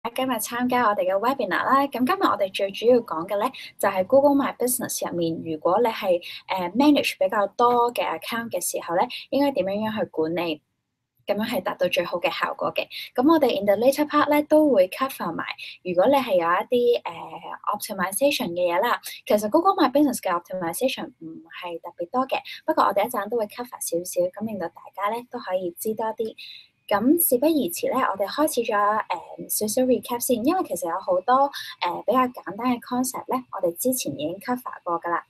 今日參加我哋嘅 webinar 啦，咁今日我哋最主要講嘅咧就係 Google My Business 入面，如果你係manage 比較多嘅 account 嘅時候咧，應該點樣去管理，咁樣係達到最好嘅效果嘅。咁我哋 in the later part 咧都會 cover 埋，如果你係有一啲optimization 嘅嘢啦，其實 Google My Business 嘅 optimization 唔係特別多嘅，不過我哋一陣都會 cover 少少，咁令到大家咧都可以知多啲。咁事不宜遲咧，我哋開始咗少少 recap 先，因為其實有好多比較簡單嘅 concept 咧，我哋之前已經 cover 過㗎啦。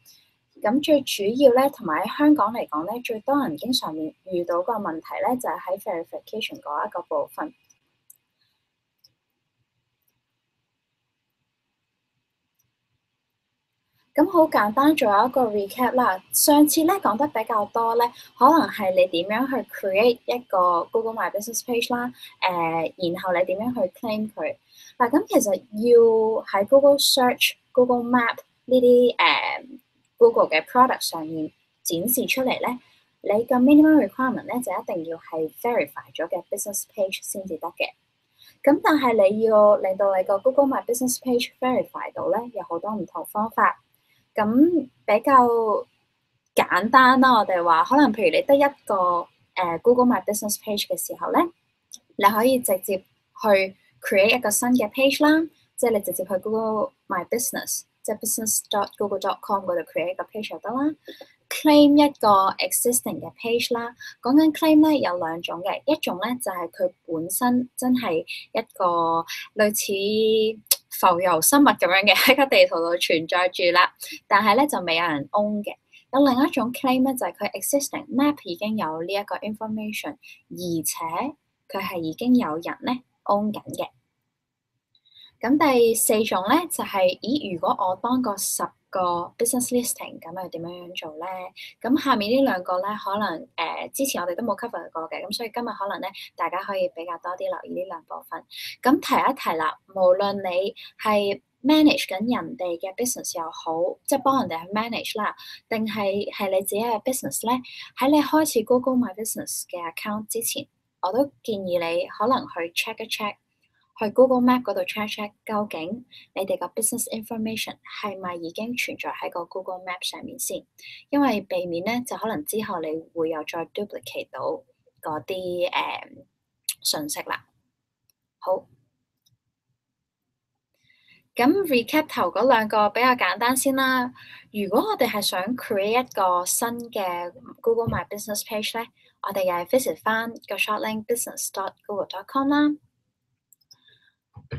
咁最主要咧，同埋喺香港嚟講咧，最多人經常遇到個問題咧，就係喺 verification 嗰一個部分。咁好簡單，做一個 recap 啦。上次咧講得比較多咧，可能係你點樣去 create 一個 Google My Business page 啦，然後你點樣去 claim 佢。嗱，咁其實要喺 Google Search、Google Map 呢啲Google 嘅 product 上面展示出嚟咧，你個 minimum requirement 咧就一定要係 verify 咗嘅 business page 先至得嘅。咁但係你要令到你個 Google My Business page verify 到咧，有好多唔同方法。咁比較簡單啦，我哋話可能譬如你得一個Google My Business page 嘅時候咧，你可以直接去 create 一個新嘅 page 啦，即係你直接去 Google My Business，即係 business.google.com 嗰度 create 一個 page 就得啦。claim 一個 existing 嘅 page 啦，講緊 claim 咧有兩種嘅，一種咧就係佢本身真係一個類似浮游生物咁樣嘅喺個地圖度存在住啦，但係咧就未有人 own 嘅。有另一種 claim 咧就係佢 existing map 已經有呢一個 information，而且佢係已經有人咧 own 緊嘅。咁第四種咧就係，如果我當個10個 business listing，咁又點樣做咧？咁下面呢兩個咧，可能之前我哋都冇 cover 過嘅，咁所以今日可能咧，大家可以比較多啲留意呢兩部分。咁提一提啦，無論你係 manage 緊人哋嘅 business 又好，即係幫人哋去 manage 啦，定係你自己嘅 business 咧，喺你開始 Google My Business 嘅 account 之前，我都建議你可能去 check 一 check。去 Google Map 嗰度 check 究竟你哋個 business information 係咪已經存在喺個 Google Map 上面先，因為避免咧就可能之後你會有再 duplicate 到嗰啲信息啦。好，咁 recap 頭嗰兩個比較簡單先啦。如果我哋係想 create 一個新嘅 Google My Business page 咧，我哋又係 visit 翻個 short link business.google.com 啦。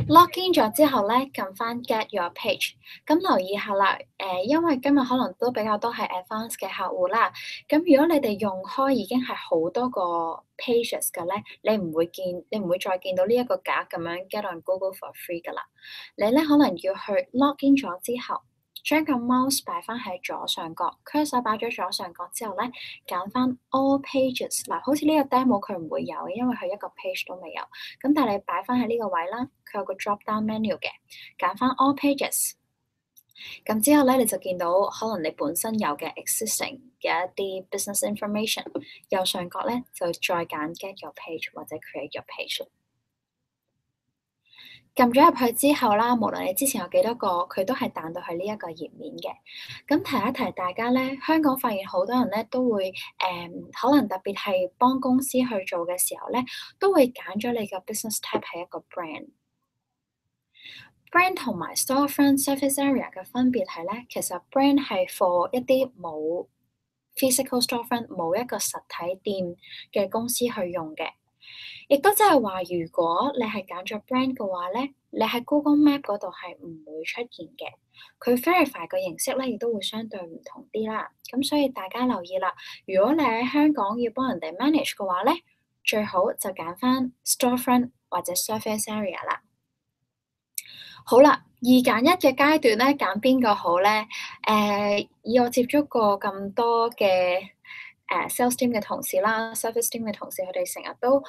login 咗之後咧，撳翻 get your page。咁留意下啦，因為今日可能都比較多係 advanced 嘅客戶啦。咁如果你哋用開已經係好多個 pages 嘅咧，你唔會再見到呢一個格咁樣 get on Google for free 噶啦。你咧可能要去 login 咗之後，將個 mouse 擺翻喺左上角，cursor 擺咗左上角之後咧，揀翻 all pages。嗱，好似呢個 demo 佢唔會有嘅，因為佢一個 page 都未有。咁但係你擺翻喺呢個位啦，佢有個 drop down menu 嘅，揀翻 all pages。咁之後咧，你就見到可能你本身有嘅 existing 嘅一啲 business information，右上角咧就再揀 get your page 或者 create your page。撳咗入去之後啦，無論你之前有幾多個，佢都係彈到去呢一個頁面嘅。咁提一提大家咧，香港發現好多人咧都會可能特別係幫公司去做嘅時候咧，都會揀咗你個 business type 係一個 brand。brand 同埋 storefront surface area 嘅分別係咧，其實 brand 係 for 一啲冇 physical storefront 冇一個實體店嘅公司去用嘅。亦都即係話，如果你係揀咗 brand 嘅話咧，你喺 Google Map 嗰度係唔會出現嘅。佢 verify 嘅形式咧，亦都會相對唔同啲啦。咁所以大家留意啦，如果你喺香港要幫人哋 manage 嘅話咧，最好就揀翻 storefront 或者 surface area 啦。好啦，二揀一嘅階段咧，揀邊個好咧？以我接觸過咁多嘅sales team 嘅同事啦，service team 嘅同事，佢哋成日都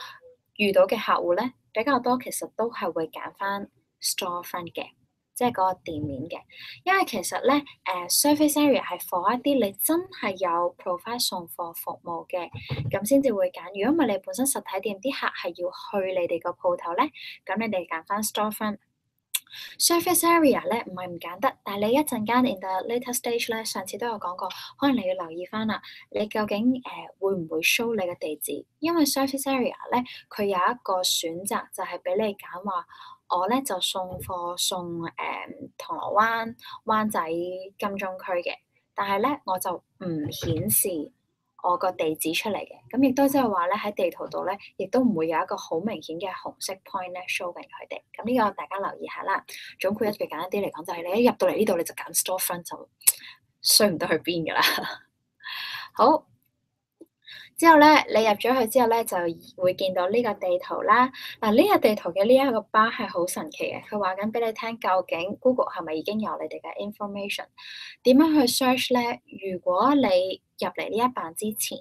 遇到嘅客戶咧，比較多其實都係會揀翻 storefront 嘅。即係嗰個店面嘅。因為其實咧surface area 係 for 一啲你真係有 provide 送貨服務嘅，咁先至會揀。如果唔係你本身實體店啲客係要去你哋個鋪頭咧，咁你哋揀翻 storefront。Surface area 咧唔係唔揀得，但係你一陣間 in the later stage 咧，上次都有講過，可能你要留意翻啦，你究竟會唔會 show 你嘅地址？因為 surface area 咧，佢有一個選擇就係俾你揀話，我咧就送貨送銅鑼灣、灣仔、金鐘區嘅，但係咧我就唔顯示我個地址出嚟嘅，咁亦都即係話咧喺地圖度咧，亦都唔會有一個好明顯嘅紅色 point 咧 show 緊佢哋。咁呢個大家留意下啦。總括一句簡單啲嚟講，就係你一入到嚟呢度你就揀 storefront 就衰唔得去邊㗎啦。好，之後咧你入咗去之後咧就會見到呢個地圖啦。嗱，呢個地圖嘅呢一個 bar 係好神奇嘅，佢話緊俾你聽究竟 Google 係咪已經有你哋嘅 information？點樣去 search 咧？如果你入嚟呢一版之前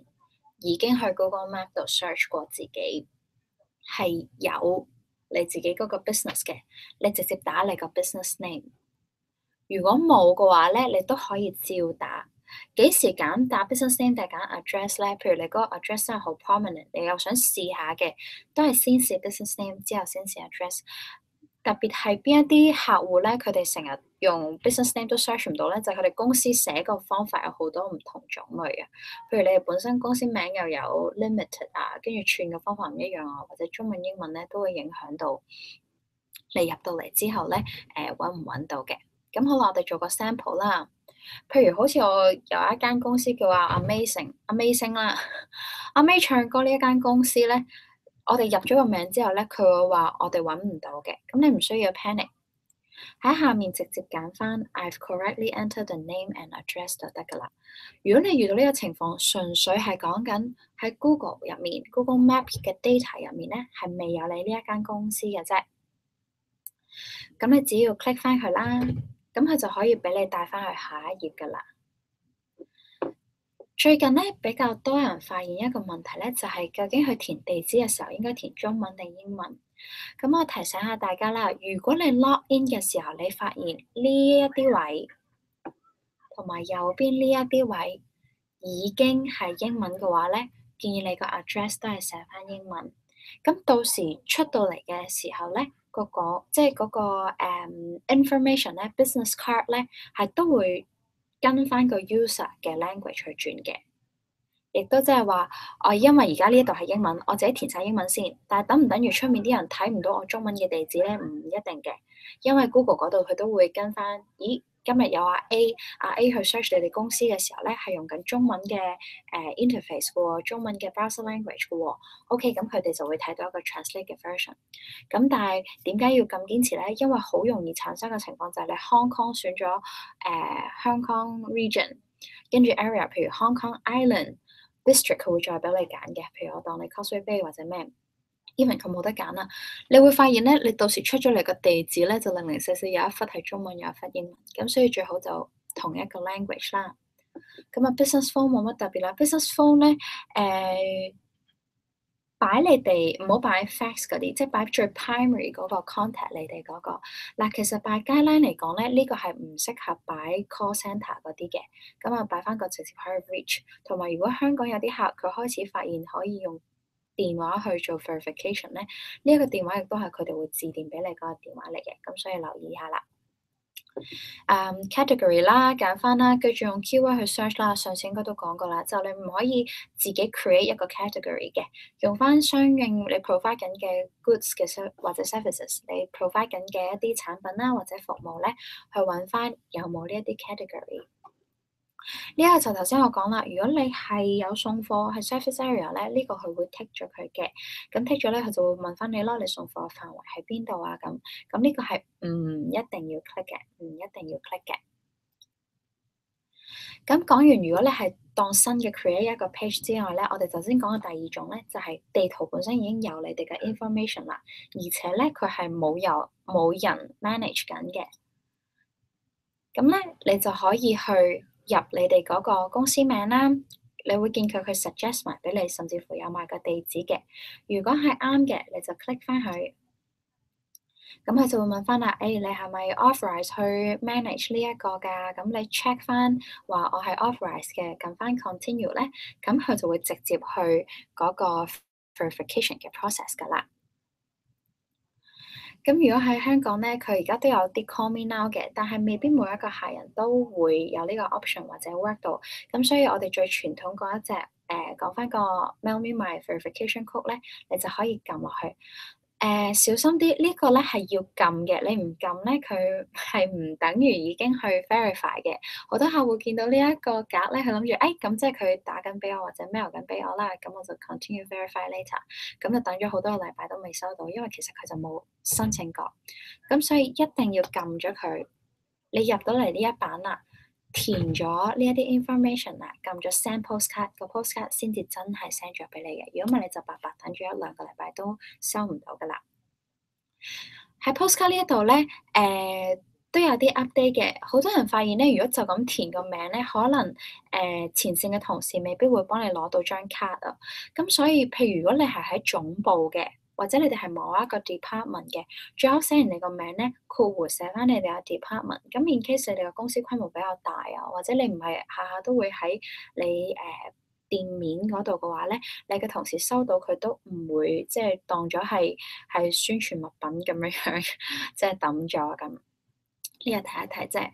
已經去 Google Map 度 search 過自己係有你自己嗰個 business 嘅，你直接打你個 business name。如果冇嘅話咧，你都可以照打。幾時揀打 business name 定係揀 address 咧？譬如你嗰個 address 真係好 prominent，你又想試下嘅，都係先試 business name 之後先試 address。特別係邊一啲客戶咧，佢哋成日用 business name 都 search 唔到咧，就係佢哋公司寫個方法有好多唔同種類嘅。譬如你哋本身公司名又有 limited 啊，跟住串嘅方法唔一樣啊，或者中文英文咧都會影響到你入到嚟之後咧，揾唔揾到嘅。咁好啦，我哋做個 sample 啦。譬如好似我有一間公司叫話 Amazing 啦，阿 May 唱歌呢一間公司咧，我哋入咗個名之後咧，佢會話我哋揾唔到嘅，咁你唔需要 panic，喺下面直接揀翻 I've correctly entered the name and address 就得噶啦。如果你遇到呢個情況，純粹係講緊喺 Google 入面 Google Map 嘅 data 入面咧，係未有你呢一間公司嘅啫。咁你只要 click 翻佢啦，咁佢就可以俾你帶翻去下一頁噶啦。最近咧比較多人發現一個問題咧，就係究竟佢填地址嘅時候應該填中文定英文？咁我提醒下大家啦，如果你 log in 嘅時候，你發現呢一啲位同埋右邊呢一啲位已經係英文嘅話咧，建議你個 address 都係寫翻英文。咁到時出到嚟嘅時候咧，即係嗰個information 咧 ，business card 咧係都會跟翻個 user 嘅 language 去轉嘅。亦都即係話，我因為而家呢一度係英文，我自己填晒英文先。但係等唔等於出面啲人睇唔到我中文嘅地址咧？唔一定嘅，因為 Google 嗰度佢都會跟翻。咦，今日有阿 A 去 search 你哋公司嘅時候咧，係用緊中文嘅interface 嘅喎，中文嘅 browser language 嘅喎。OK，咁佢哋就會睇到一個 translate 嘅 version。咁但係點解要咁堅持咧？因為好容易產生嘅情況就係你 Hong Kong 選咗香港 region，跟住 area，譬如 Hong Kong Island。District 佢會再俾你揀嘅，譬如我當你 Causeway Bay 或者咩，even 佢冇得揀啦。你會發現咧，你到時出咗嚟個地址咧，就零零四四有一忽係中文，有一忽英文，咁所以最好就同一個 language 啦。咁啊，business phone 冇乜特別啦。business phone 咧，擺你哋唔好擺 fax 嗰啲，即係擺最 primary 嗰個 contact 你哋嗰個。嗱，其實擺 guideline 嚟講咧，呢個係唔適合擺 call centre 嗰啲嘅。咁啊，擺翻個直接可以 reach。同埋，如果香港有啲客佢開始發現可以用電話去做 verification 咧，呢一個電話亦都係佢哋會致電俾你嗰個電話嚟嘅。咁所以留意下啦。category 啦，揀翻啦，跟住用 keyword 去 search 啦。上次應該都講過啦，就你唔可以自己 create 一個 category 嘅，用翻相應你 provide 緊嘅 goods 嘅或者 services，你 provide 緊嘅一啲產品啦或者服務咧，去揾翻有冇呢一啲 category。呢一個就頭先我講啦，如果你係有送貨係 surface area 咧，呢個佢會 tick 咗佢嘅，咁 tick 咗咧，佢就會問翻你咯，你送貨嘅範圍喺邊度啊？咁呢個係唔一定要 click 嘅，唔一定要 click 嘅。咁講完，如果你係當新嘅 create 一個 page 之外咧，我哋頭先講嘅第二種咧，就係地圖本身已經有你哋嘅 information 啦，而且咧佢係冇人 manage 緊嘅。咁咧，你就可以去入你哋嗰個公司名啦，你會見佢 suggest 埋俾你，甚至乎有埋個地址嘅。如果係啱嘅，你就 click 翻去。咁佢就會問翻啦，你係咪 authorize 去 manage 呢一個㗎？咁你 check 翻話我係 authorize 嘅，撳翻 continue 咧，咁佢就會直接去嗰個 verification 嘅 process 㗎啦。咁如果喺香港咧，佢而家都有啲 call me now 嘅，但係未必每一個客人都會有呢個 option 或者 work 到。咁所以我哋最傳統嗰一隻講翻個 mail me my verification code 咧，你就可以撳落去。小心啲，呢個咧係要撳嘅，你唔撳咧，佢係唔等於已經去 verify 嘅。好多客戶見到呢一個格咧，佢諗住，咁即係佢打緊俾我或者 mail 緊俾我啦，咁我就 continue verify later。咁就等咗好多個禮拜都未收到，因為其實佢就冇申請過。咁所以一定要撳咗佢。你入到嚟呢一版啦，填咗呢一啲 information 啦，撳咗 send postcard，個 postcard 先至真係 send 咗俾你嘅。如果唔係，你就白白等住一兩個禮拜都收唔到噶啦。喺 postcard 呢一度咧，都有啲 update 嘅。好多人發現咧，如果就咁填個名咧，可能前線嘅同事未必會幫你攞到張卡啊。咁所以，譬如如果你係喺總部嘅，或者你哋係某一個 department 嘅，最好寫完你個名咧，括弧寫翻你哋嘅 department。咁 in case 你哋嘅公司規模比較大啊，或者你唔係下下都會喺你店面嗰度嘅話咧，你嘅同事收到佢都唔會即係當咗係宣傳物品咁樣樣，即係抌咗咁。呢個睇一睇啫。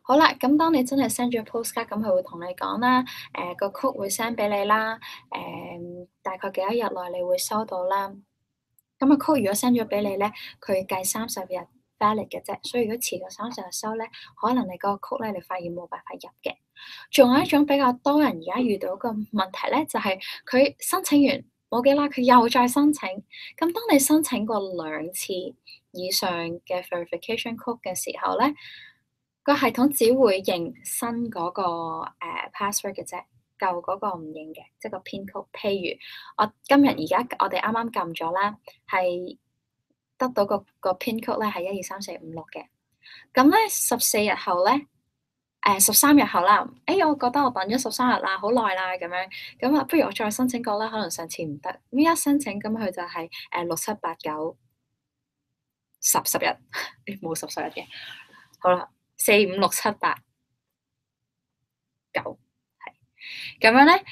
好啦，咁當你真係 send 咗 postcard，咁佢會同你講啦，個 code 會 send 俾你啦，大概幾多日內你會收到啦。咁個 code 如果 send 咗俾你咧，佢計30日 valid 嘅啫，所以如果遲過30日收咧，可能你嗰個 code 咧，你發現冇辦法入嘅。仲有一種比較多人而家遇到個問題咧，就係佢申請完冇幾耐，佢又再申請。咁當你申請過2次以上嘅 verification code 嘅時候咧，個系統只會認新嗰個password 嘅啫，舊嗰個唔認嘅，即係個 pin code。譬如我今日而家我哋啱啱撳咗啦，係得到個 pin code 咧係12345嘅。咁咧14日後咧，13日後啦，我覺得我等咗13日啦，好耐啦咁樣，咁啊不如我再申請過啦，可能上次唔得，咁一申請咁佢就係6、7、8、9、10日，冇10日嘅，好啦，4、5、6、7、8、9，係咁樣咧。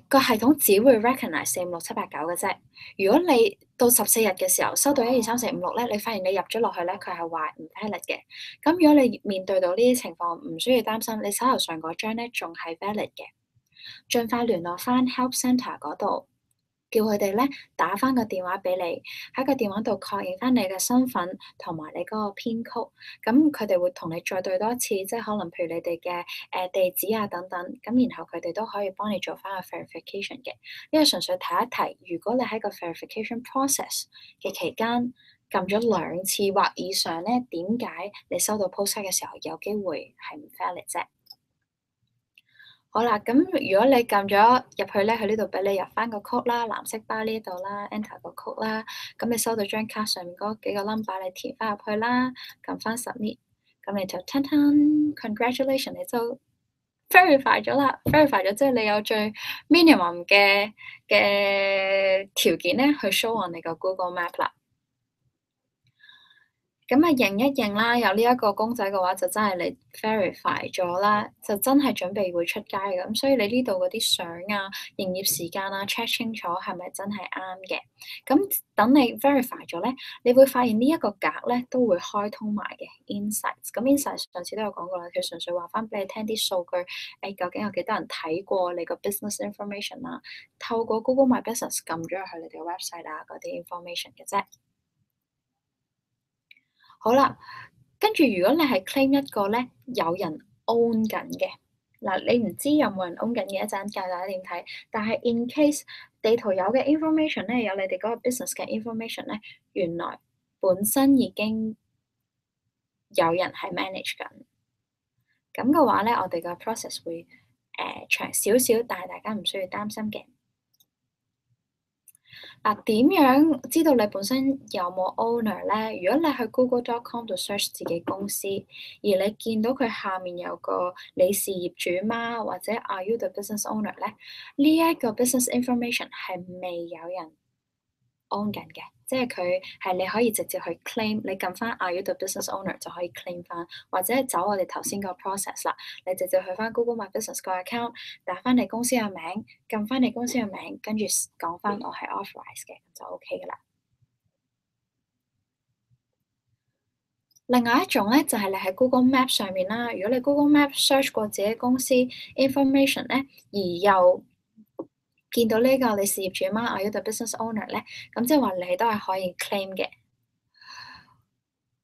個系統只會 recognize 4、5、6、7、8、9嘅啫。如果你到14日嘅時候收到1、2、3、4、5、6咧，你發現你入咗落去咧，佢係話唔 valid 嘅。咁如果你面對到呢啲情況，唔需要擔心，你手頭上嗰張咧仲係 valid 嘅，盡快聯絡翻 help centre 嗰度。叫佢哋咧打翻個電話俾你，喺個電話度確認翻你嘅身份同埋你嗰個編曲，咁佢哋會同你再對多一次，即係可能譬如你哋嘅地址啊等等，咁然後佢哋都可以幫你做翻個 verification 嘅。呢個純粹提一提，如果你喺個 verification process 嘅期間撳咗2次或以上咧，點解你收到 postcard 嘅時候有機會係唔 valid 啫？好啦，咁如果你撳咗入去咧，佢呢度俾你入翻個 code 啦，藍色包呢度啦，enter 個 code 啦，咁你收到張卡上面嗰幾個 number，你填翻入去啦，撳翻 submit，咁你就 congratulation，你就 verify 咗啦，verify 咗即係你有最 minimum 嘅條件咧，去 show on 你個 Google Map 啦。咁啊，認一認啦，有呢一個公仔嘅話，就真係你 verify 咗啦，就真係準備會出街嘅。咁所以你呢度嗰啲相啊、營業時間啊 check 清楚係咪真係啱嘅。咁等你 verify 咗咧，你會發現呢一個格咧都會開通埋嘅 Insights。咁 Insights 上次都有講過啦，佢純粹話翻俾你聽啲數據，究竟有幾多人睇過你個 business information 啊？透過 Google My Business 撳咗入去你哋嘅 website 啊嗰啲 information 嘅啫。好啦，跟住如果你係 claim 一個咧有人 own 緊嘅，嗱你唔知有冇人 own 緊嘅，一陣教大家點睇。但係 in case 地圖有嘅 information 咧，有你哋嗰個 business 嘅 information 咧，原來本身已經有人係 manage 緊。咁嘅話咧，我哋個 process 會長少少，但係大家唔需要擔心嘅。嗱，點樣知道你本身有冇 owner 咧？如果你去 Google.com 度 search 自己公司，而你見到佢下面有個你是業主嗎？或者 Are you the business owner 咧？呢一個 business information 係未有人 own 緊嘅，即係佢係你可以直接去 claim，你撳翻 Are you the business owner 就可以 claim 翻，或者走我哋頭先個 process 啦，你直接去翻 Google My Business 個 account，打翻你公司嘅名，撳翻你公司嘅名，跟住講翻我係 authorized 嘅，咁就 OK 噶啦。另外一種咧，就係你喺 Google Map 上面啦。如果你 Google Map search 過自己公司 information 咧，而又見到呢個你事業主媽 Are you the business owner 咧，咁即係話你都係可以 claim 嘅。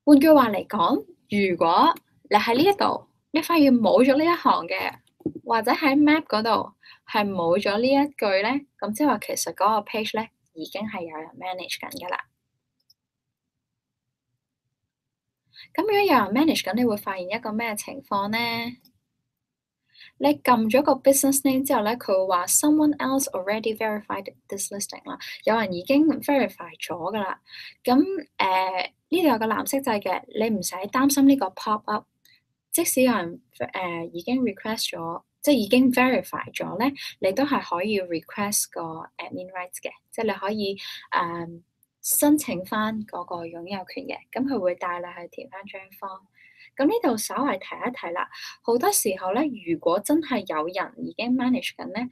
換句話嚟講，如果你喺呢一度，你發現冇咗呢一行嘅，或者喺 Map 嗰度係冇咗呢一句咧，咁即係話其實嗰個 page 咧已經係有人 manage 緊㗎啦。咁如果有人 manage 緊，你會發現一個咩情況咧？你撳咗個 business name 之後咧，佢會話 someone else already verified this listing 啦，有人已經 verify 咗噶啦。咁呢度有個藍色掣嘅，你唔使擔心呢個 pop up。即使有人已經 request 咗，即係已經 verify 咗咧，你都係可以 request 個 admin rights 嘅，即係你可以申請翻嗰個擁有權嘅。咁佢會帶你去填翻張 form。咁呢度稍為提一提啦，好多時候咧，如果真係有人已經 manage 緊咧，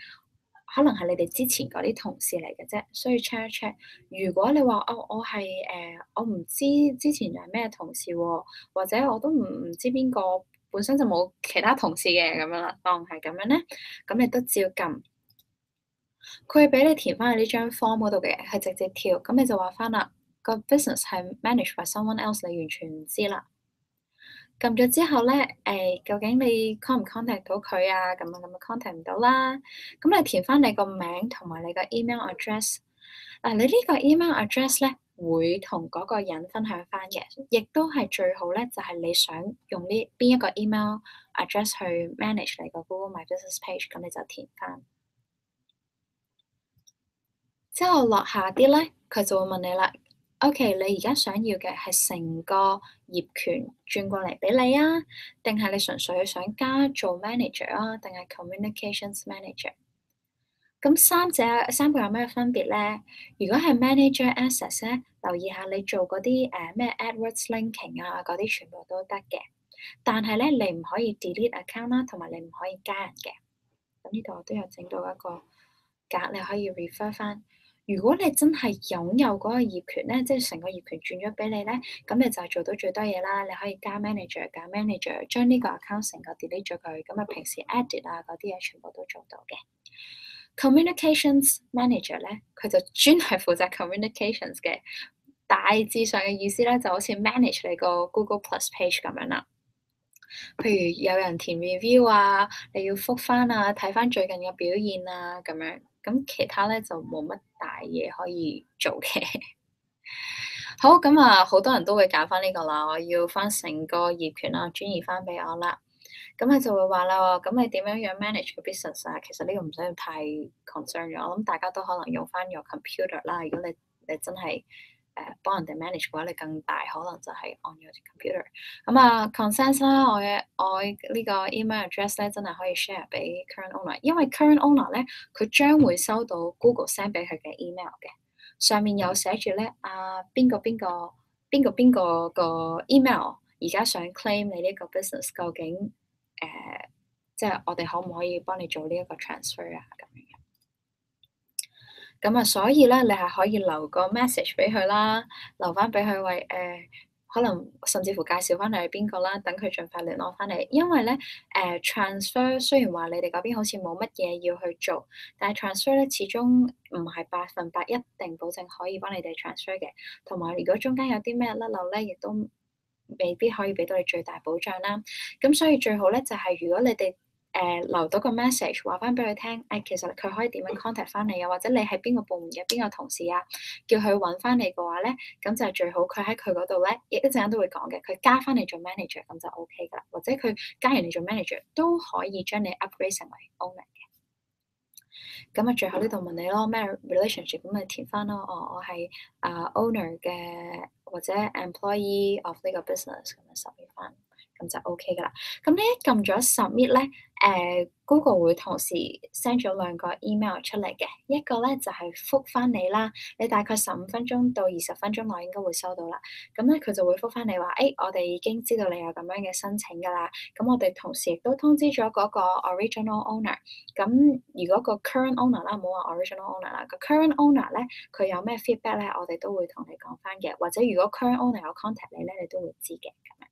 可能係你哋之前嗰啲同事嚟嘅啫，需要 check 一 check。如果你話哦，我係我唔知之前係咩同事喎，或者我都唔知邊個本身就冇其他同事嘅咁樣啦，當係咁樣咧，咁你都照撳。佢會俾你填翻喺呢張 form 嗰度嘅，係直接跳，咁你就話翻啦，個 business 係 managed by someone else，你完全唔知啦。撳咗之後咧，究竟你 contact 唔 contact 到佢啊？咁啊 contact 唔到啦。咁你填翻你個名同埋你個 email address。嗱，你呢個 email address 咧會同嗰個人分享翻嘅，亦都係最好咧，就係你想用呢邊一個 email address 去 manage 你個 Google My Business page，咁你就填翻。之後落下啲咧，佢就會問你啦。OK，你而家想要嘅係成個業權轉過嚟俾你啊，定係你純粹想加做 manager 啊，定係 communications manager？咁三個有咩分別咧？如果係 manager access 咧，留意下你做嗰啲咩 AdWords linking 啊，嗰啲全部都得嘅。但係咧，你唔可以 delete account 啦，同埋你唔可以加人嘅。咁呢度我都有整到一個格，你可以 refer 翻。如果你真係擁有嗰個業權咧，即係成個業權轉咗俾你咧，咁你就係做到最多嘢啦。你可以加 manager、揀 manager，將呢個 account 成個 delete 咗佢，咁啊平時 edit 啊嗰啲嘢全部都做到嘅。Communications manager 咧，佢就專係負責 communications 嘅，大致上嘅意思咧就好似 manage 你個 Google Plus page 咁樣啦。譬如有人填 review 啊，你要覆返啊，睇返最近嘅表現啊咁樣。咁其他咧就冇乜大嘢可以做嘅。好，咁啊，好多人都會揀翻呢個啦。我要翻成個業權啊，轉移翻俾我啦。咁佢就會話啦，咁你點樣 manage 個 business 啊？其實呢個唔使要太 concern 咗。我諗大家都可能用翻your computer 啦。如果你真係幫人哋 manage 嘅話，你更大可能就係 on your computer。咁啊 consent 啦，我呢個 email address 咧真係可以 share 俾 current owner，因為 current owner 咧佢將會收到 Google send 俾佢嘅 email 嘅，上面有寫住咧邊個個 email 而家想 claim 你呢個 business， 究竟即係我哋可唔可以幫你做呢一個 transfer 啊咁樣。咁啊，所以咧，你係可以留個 message 俾佢啦，留翻俾佢為可能甚至乎介紹翻你係邊個啦，等佢盡快聯絡翻你。因為咧transfer 雖然話你哋嗰邊好似冇乜嘢要去做，但係 transfer 咧始終唔係100%一定保證可以幫你哋 transfer 嘅。同埋如果中間有啲咩甩漏咧，亦都未必可以俾到你最大保障啦。咁所以最好咧就係如果你哋留到個 message 話翻俾佢聽，其實佢可以點樣 contact 翻你啊？或者你係邊個部門嘅邊個同事啊？叫佢揾翻你嘅話咧，咁就係最好。佢喺佢嗰度咧，一陣間都會講嘅。佢加翻你做 manager 咁就 OK 噶啦。或者佢加完你做 manager 都可以將你 upgrade 成為 owner 嘅。咁啊，最後呢度問你咯，咩 relationship 咁咪填翻咯。我係owner 嘅或者 employee of 呢個 business 咁樣 submit 翻。咁就 OK 噶啦。咁你一撳咗 submit 咧， Google 會同時 send 咗兩個 email 出嚟嘅，一個咧就係覆返你啦，你大概15分鐘到20分鐘內應該會收到啦。咁咧佢就會覆返你話，我哋已經知道你有咁樣嘅申請㗎啦。咁我哋同時亦都通知咗嗰個 original owner。咁如果個 current owner 啦，唔好話 original owner 啦，個 current owner 咧佢有咩 feedback 咧，我哋都會同你講返嘅。或者如果 current owner 有 contact 你咧，你都會知嘅咁樣。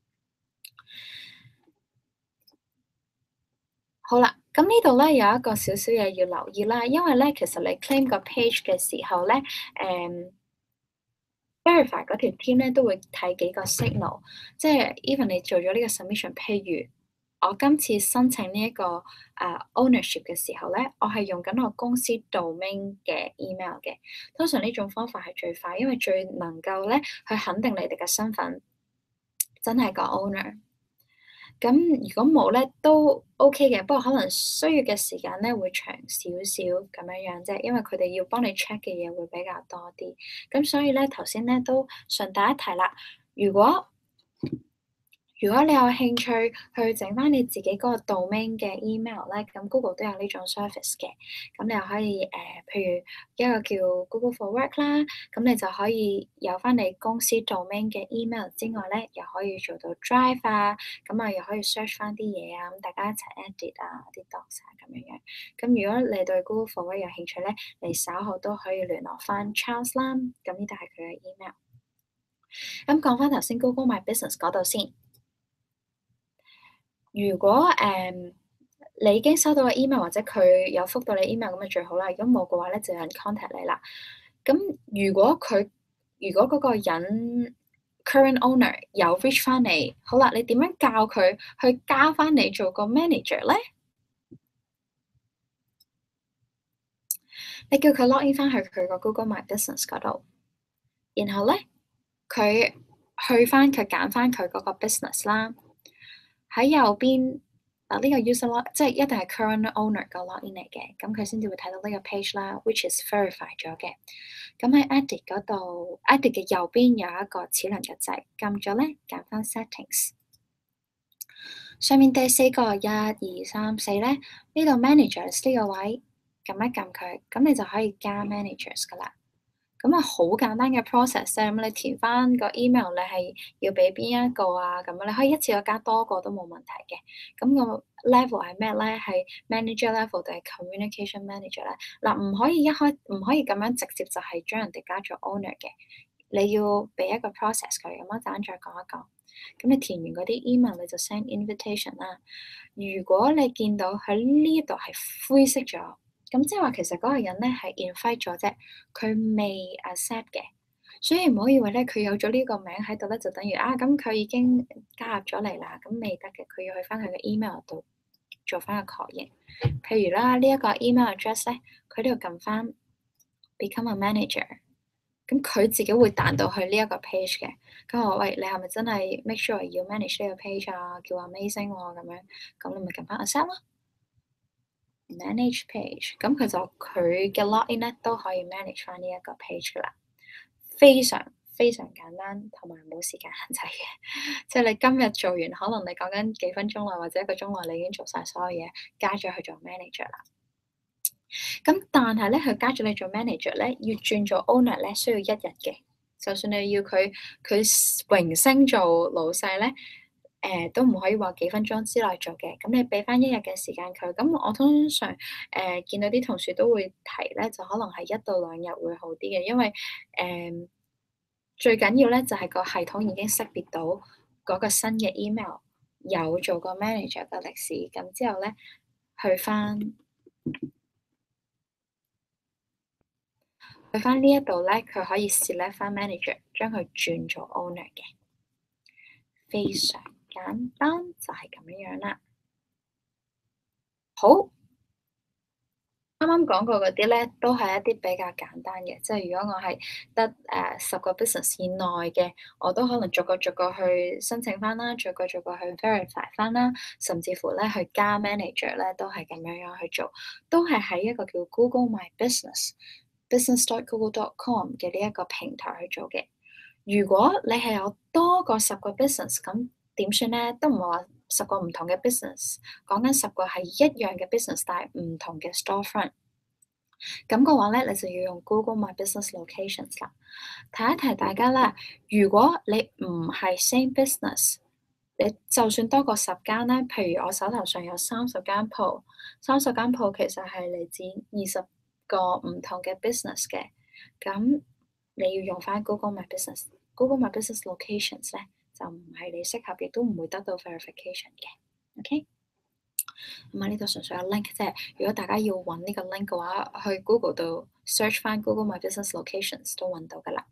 好啦，咁呢度咧有一個少少嘢要留意啦，因為咧其實你 claim 個 page 嘅時候咧，verify 嗰條 team 咧都會睇幾個 signal，即係 even 你做咗呢個 submission，譬如我今次申請呢一個ownership 嘅時候咧，我係用緊我公司 domain 嘅 email 嘅。通常呢種方法係最快，因為最能夠咧去肯定你哋嘅身份真係個 owner。咁如果冇咧都 OK 嘅，不過可能需要嘅時間咧會長少少咁樣啫，因為佢哋要幫你 check 嘅嘢會比較多啲。咁所以咧頭先咧都順帶一提啦，如果你有興趣去整返你自己嗰個 domain 嘅 email 咧，咁 Google 都有呢種 service 嘅。咁你又可以譬如一個叫 Google for Work 啦，咁你就可以有返你公司 domain 嘅 email 之外咧，又可以做到 Drive 啊，咁啊又可以 search 返啲嘢啊，咁大家一齊 edit 啊啲 docs 啊咁樣樣。咁如果你對 Google for Work 有興趣咧，你稍後都可以聯絡返 Charles 啦。咁呢度係佢嘅 email。咁講返頭先 Google My Business 嗰度先。如果你已經收到個 email 或者佢有覆到你 email 咁就最好啦。如果冇嘅話咧，就有人 contact 你啦。咁如果嗰個人 current owner 有 reach 翻你，好啦，你點樣教佢去加翻你做個 manager 咧？你叫佢 login 翻去佢個 Google My Business 嗰度，然後咧佢佢揀翻佢嗰個 business 啦。喺右邊呢個 user log 即係一定係 current owner 個 login 嚟嘅，咁佢先至會睇到呢個 page 啦，which is verified 咗嘅。咁喺 edit 嗰度，edit 嘅右邊有一個齒輪嘅掣，撳咗咧揀翻 settings。上面第四個1、2、3、4咧，呢度 managers 呢個位撳一撳佢，咁你就可以加 managers 噶啦。咁啊，好簡單嘅 process 啫。咁你填翻個 email，你係要俾邊一個啊？咁你可以一次過加多個都冇問題嘅。咁個 level 係咩咧？係 manager level 定係 communication manager 咧？嗱，唔可以咁樣直接就係將人哋加做 owner 嘅。你要俾一個 process 佢，咁我陣間再講一講。咁你填完嗰啲 email，你就 send invitation 啦。如果你見到喺呢度係灰色咗，咁即係話其實嗰個人咧係 invite 咗啫，佢未 accept 嘅，所以唔好以為咧佢有咗呢個名喺度咧，就等於咁佢已經加入咗嚟啦，咁未得嘅，佢要去翻佢嘅 email 度做翻個確認。譬如啦，呢一個 email address 咧，佢呢度撳翻 become a manager，咁佢自己會彈到去呢一個 page 嘅。咁我喂，你係咪真係 make sure 要 manage 呢個 page 啊？叫 amazing 喎咁樣，咁你咪撳翻 accept 咯。manage page，咁佢嘅 login 咧都可以 manage 翻呢一個 page 噶啦，非常非常簡單，同埋冇時間限制嘅。即係你今日做完，可能你講緊幾分鐘內或者1個鐘內，你已經做晒所有嘢，加咗去做 manager 啦。咁但係咧，佢加咗你做 manager 咧，要轉做 owner 咧，需要1日嘅。就算你要佢榮升做老細咧。都唔可以話幾分鐘之內做嘅，咁你俾翻1日嘅時間佢。咁我通常見到啲同事都會提咧，就可能係1到2日會好啲嘅，因為最緊要咧就係個系統已經識別到嗰個新嘅 email 有做過 manager 嘅歷史，咁之後咧去翻呢一度咧，佢可以 select 翻 manager，將佢轉做 owner 嘅，非常簡單，就係咁樣啦。好，啱啱講過嗰啲咧，都係一啲比較簡單嘅，即係如果我係得10個 business 以內嘅，我都可能逐個去申請翻啦，逐個去 verify 翻啦，甚至乎咧去加 manager 咧，都係咁樣去做，都係喺一個叫 Google My Business，business.google.com 嘅呢一個平台去做嘅。如果你係有多過10個 business，咁點算咧？都唔係話10個唔同嘅 business，講緊10個係一樣嘅 business，但係唔同嘅 storefront。咁嘅話咧，你就要用 Google My Business Locations 啦。提一提大家啦，如果你唔係 same business，你就算多過10間咧，譬如我手頭上有30間鋪，30間鋪其實係嚟自20個唔同嘅 business 嘅，咁你要用翻 Google My Business。Google My Business Locations 咧就唔係你適合，亦都唔會得到 verification 嘅。OK？咁啊，呢度純粹有 link 啫。如果大家要揾呢個 link 嘅話，去 Google 度 search 翻 Google My Business Locations 都揾到噶啦。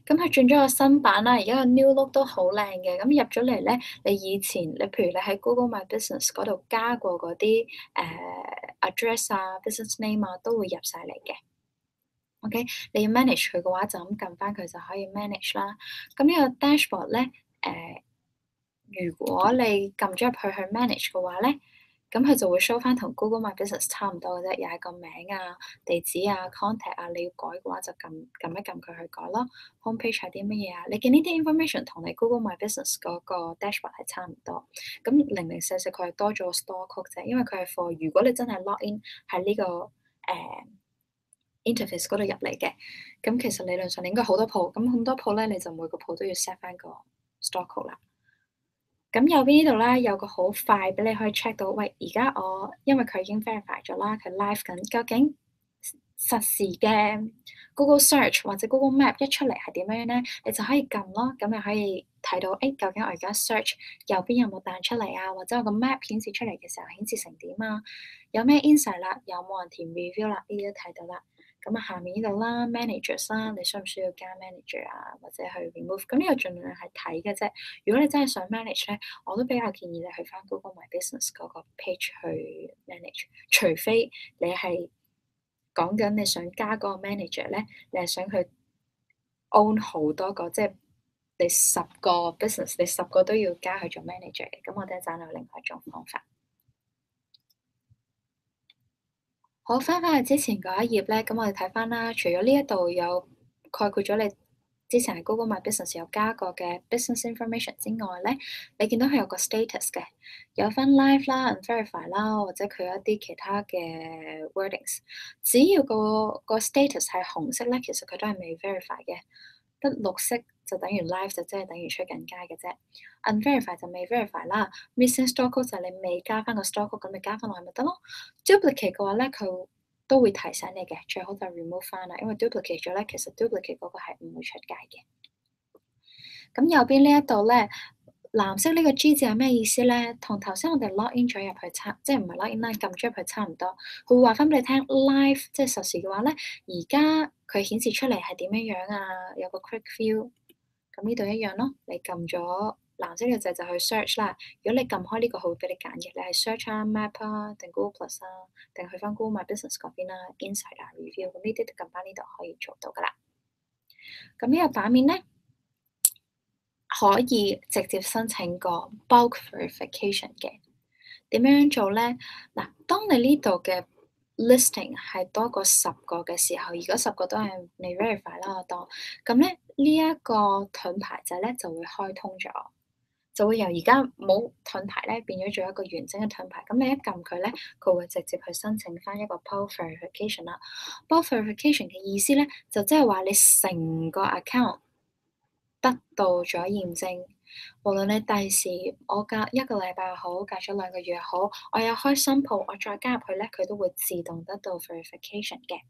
咁佢轉咗個新版啦，而家個 new look 都好靚嘅。咁入咗嚟咧，你以前你譬如你喺 Google My Business 嗰度加過嗰啲address 啊、business name 啊，都會入晒嚟嘅。OK，你要 manage 佢嘅話，就咁撳翻佢就可以 manage 啦。咁呢個 dashboard 咧，如果你撳咗入去 manage 嘅話咧，咁佢就會 show 翻同 Google My Business 差唔多嘅啫，又係個名啊、地址啊、contact 啊，你要改嘅話就撳一撳佢去改咯。Homepage 係啲乜嘢啊？你見呢啲 information 同你 Google My Business 嗰個 dashboard 係差唔多，咁零零舍舍佢係多咗個 store code 啫，因為佢係 for 如果你真係 log in 喺呢個interface 嗰度入嚟嘅，咁其實理論上你應該好多鋪，咁多鋪咧你就每個鋪都要 set 翻個 store code 啦。咁右邊呢度咧有個好快俾你可以 check 到，喂，而家我因為佢已經 verify 咗啦，佢 live 緊，究竟實時嘅 Google Search 或者 Google Map 一出嚟係點樣咧？你就可以撳咯，咁你可以睇到，究竟我而家 search 右邊有冇彈出嚟啊？或者我個 map 顯示出嚟嘅時候顯示成點啊？有咩 insight 啦？有冇人填 review 啦？呢啲都睇到啦。咁啊，下面呢度啦，managers 啦，你需唔需要加 manager 啊，或者去 remove？咁呢個盡量係睇嘅啫。如果你真係想 manage 咧，我都比較建議你去翻 Google My Business 嗰個 page 去 manage。除非你係講緊你想加嗰個 manager 咧，你係想去 own 好多個，即係你10個 business，你10個都要加去做 manager 嘅。咁我哋一陣有另外一種方法。好，翻返去之前嗰一頁咧，咁我哋睇翻啦。除咗呢一度有概括咗你之前喺 Google My Business 有加過嘅 business information 之外咧，你見到佢有個 status 嘅，有分 live 啦、unverify 啦，或者佢有一啲其他嘅 wordings。只要個 status 係紅色咧，其實佢都係未 verify 嘅。得綠色就等於 live，就即係等於出緊街嘅啫。unverify 就未 verify 啦。missing store code 就係你未加翻個 store code，咁你加翻落去咪得咯。duplicate 嘅話咧，佢都會提醒你嘅，最好就 remove 翻啦，因為 duplicate 咗咧，其實 duplicate 嗰個係唔會出街嘅。咁右邊呢一度咧，藍色呢個 G 字係咩意思咧？同頭先我哋 log in 咗入去即係唔係 log in 啦，撳咗入去差唔多。佢會話翻俾你聽 live，即係實時嘅話咧，而家佢顯示出嚟係點樣樣啊？有個 quick view。咁呢度一樣咯，你撳咗藍色嘅掣就去 search 啦。如果你撳開呢個，佢會俾你揀嘅，你係 search 啊、map 啊、定 Google Plus 啊，定去翻 Google My Business 嗰邊啦、insight 啊、review，咁呢啲都撳翻呢度可以做到噶啦。咁呢個版面咧，可以直接申請個 bulk verification 嘅。點樣做咧？嗱，當你呢度嘅 listing 係多過10個嘅時候，如果10個都係未 verify 啦，我當咁咧呢一個盾牌仔咧就會開通咗，就會由而家冇盾牌咧變咗做一個完整嘅盾牌。咁你一撳佢咧，佢會直接去申請翻一個 bulk verification 啦。bulk verification 嘅意思咧，就即係話你成個 account 得到咗驗證。無論你第時我隔1個禮拜又好，隔咗2個月又好，我有開新鋪，我再加入去咧，佢都會自動得到 verification 嘅。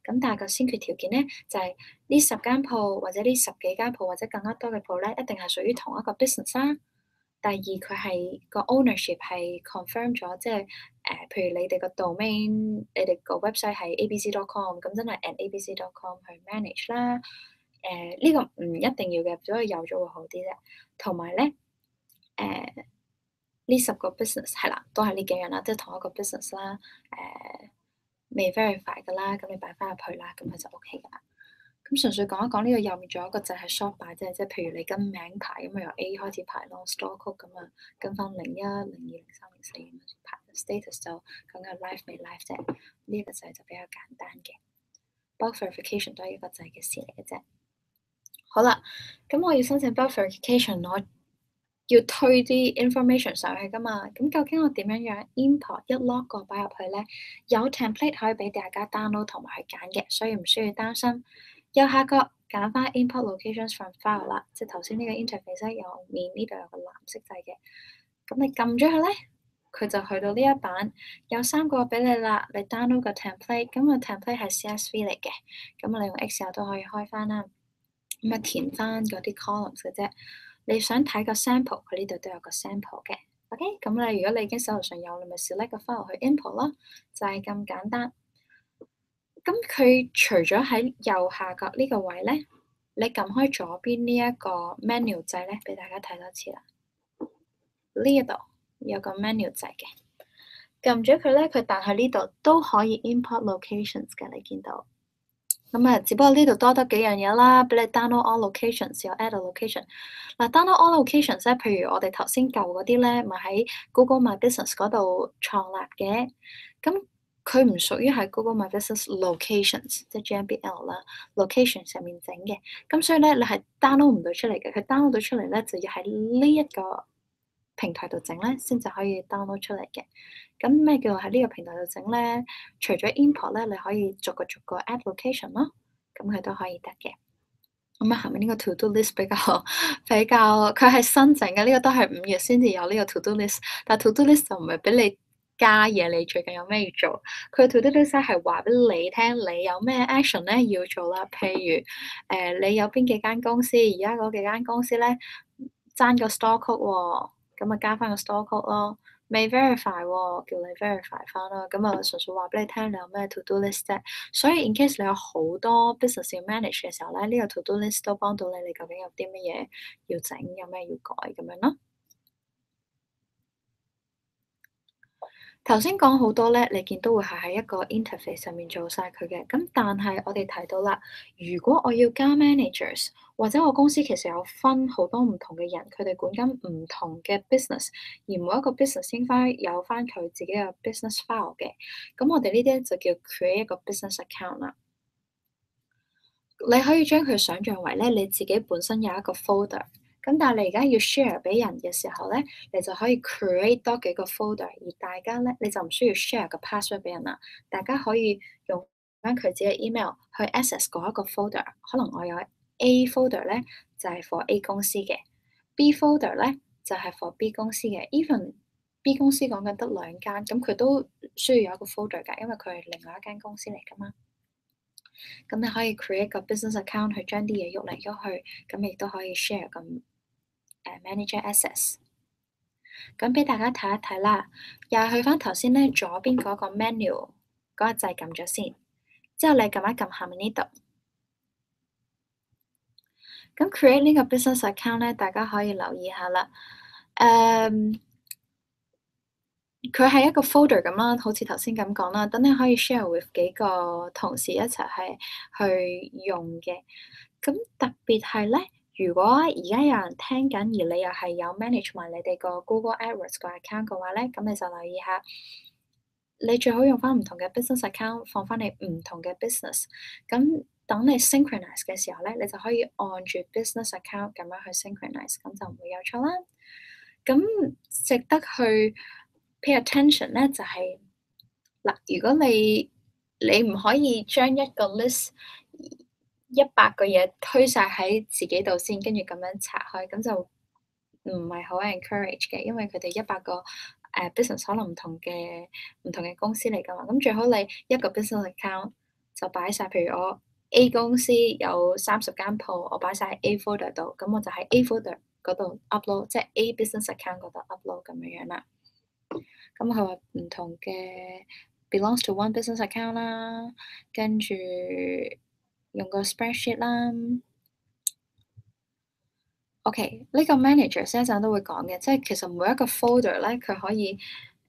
咁但係個先決條件咧，就係呢10間鋪或者呢10幾間鋪或者更加多嘅鋪咧，一定係屬於同一個 business 啦。第二，佢係個 ownership 係 confirm 咗，即係譬如你哋個 domain，你哋個 website 係 abc.com，咁真係 at abc.com 去 manage 啦。呢個唔一定要嘅，只可以有咗會好啲啫。同埋咧，呢10個 business 係啦，都係呢幾樣啦，即係同一個 business 啦。未 verify 噶啦，咁你擺翻入去啦，咁佢就 OK 噶啦。咁純粹講一講呢個右面仲有一個就係 sort by 啫，即係譬如你跟名牌咁啊，由 A 開始排咯，store code 咁啊，跟翻01、02、03、04咁樣排。status 就講緊 live 未 live 啫，呢一個掣就比較簡單嘅。bulk verification 都係一個掣嘅事嚟嘅啫。好啦，咁我要申請 bulk verification，我要推啲 information 上去噶嘛。咁究竟我點樣 import 一 log 個擺入去咧？有 template 可以俾大家 download 同埋去揀嘅，所以唔需要擔心。右下角揀翻 import locations from file 啦，即係頭先呢個 interface 右面呢度有個藍色掣嘅。咁你撳咗佢咧，佢就去到呢一版，有3個俾你啦。你 download 個 template，咁個 template 係 CSV 嚟嘅，咁你用 Excel 都可以開翻啦。咁填翻嗰啲 columns 嘅啫。你想睇個 sample，佢呢度都有個 sample 嘅。OK，咁你如果你已經手頭上有，你咪 select 個 file 去 import 咯，就係咁簡單。咁佢除咗喺右下角呢個位咧，你撳開左邊呢一個 menu 掣咧，俾大家睇多次啦。呢一度有個 menu 掣嘅，撳咗佢咧，佢彈去呢度都可以 import locations 嘅，你見到。咁啊，只不過呢度多得幾樣嘢啦，俾你 download all locations，有 add a location。嗱，download all locations 咧，譬如我哋頭先舊嗰啲咧，咪喺 Google My Business 嗰度創立嘅。咁佢唔屬於係 Google My Business locations，即係 GMBL 啦，location 上面整嘅。咁所以咧，你係 download 唔到出嚟嘅。佢 download 到出嚟咧，就要喺呢一個平台度整咧，先至可以 download 出嚟嘅。咁咩叫喺呢個平台度整咧？除咗 import 咧，你可以逐個 add location 咯，咁佢都可以得嘅。咁啊，下面呢個 to do list 比較，佢係新整嘅，呢個都係5月先至有呢個 to do list。但 to do list 就唔係俾你加嘢，你最近有咩要做？佢 to do list 係話俾你聽，你有咩 action 咧要做啦。譬如你有邊幾間公司，而家嗰幾間公司咧爭個 store code 喎，咁啊加翻個 store code 咯。未 verify 喎，叫你 verify 翻啦。咁啊，純粹話俾你聽，你有咩 to do list 啫。所以 in case 你有好多 business 要 manage 嘅時候咧，呢個 to do list 都幫到你。你究竟有啲乜嘢要整，有咩要改咁樣咯。頭先講好多咧，你見都會係喺一個 interface 上面做晒佢嘅。咁但係我哋提到啦，如果我要加 managers，或者我公司其實有分好多唔同嘅人，佢哋管緊唔同嘅 business，而每一個 business 應該有翻佢自己嘅 business file 嘅。咁我哋呢啲就叫 create 一個 business account 啦。你可以將佢想像為咧，你自己本身有一個 folder。咁但係你而家要 share 俾人嘅時候咧，你就可以 create 多幾個 folder，而大家咧你就唔需要 share 個 password 俾人啦。大家可以用翻佢自己嘅 email 去 access 嗰一個 folder。可能我有 A folder 咧，就係 for A 公司嘅；B folder 咧就係 for B 公司嘅。Even B 公司講緊得2間，咁佢都需要有一個 folder 㗎，因為佢係另外一間公司嚟㗎嘛。咁你可以 create 個 business account 去將啲嘢喐嚟喐去，咁亦都可以 share 個manager access。咁俾大家睇一睇啦，又係去翻頭先咧左邊嗰個 menu 嗰個掣撳咗先，之後你撳一撳下面呢度。咁 create 呢個 business account 咧，大家可以留意下啦。佢係一個 folder 咁啦，好似頭先咁講啦，等你可以 share with 幾個同事一齊係去用嘅。咁特別係咧，如果而家有人聽緊，而你又係有 manage 埋你哋個 Google AdWords 個 account 嘅話咧，咁你就留意下，你最好用翻唔同嘅 business account 放翻你唔同嘅 business。咁等你 synchronize 嘅時候咧，你就可以按住 business account 咁樣去 synchronize，咁就唔會有錯啦。咁值得去 pay attention 咧，就係嗱，如果你唔可以將一個 list 100個嘢推晒喺自己度先，跟住咁樣拆開，咁就唔係好 encourage 嘅，因為佢哋100個business 可能唔同嘅公司嚟㗎嘛。咁最好你一個 business account 就擺晒，譬如我 A 公司有30間鋪，我擺晒喺 A folder 度，咁我就喺 A folder 嗰度 upload，即係 A business account 嗰度 upload 咁樣樣啦。咁佢話唔同嘅 belongs to one business account 啦，跟住用個 spreadsheet 啦。OK，呢個 manager 一陣都會講嘅，即係其實每一個 folder 咧，佢可以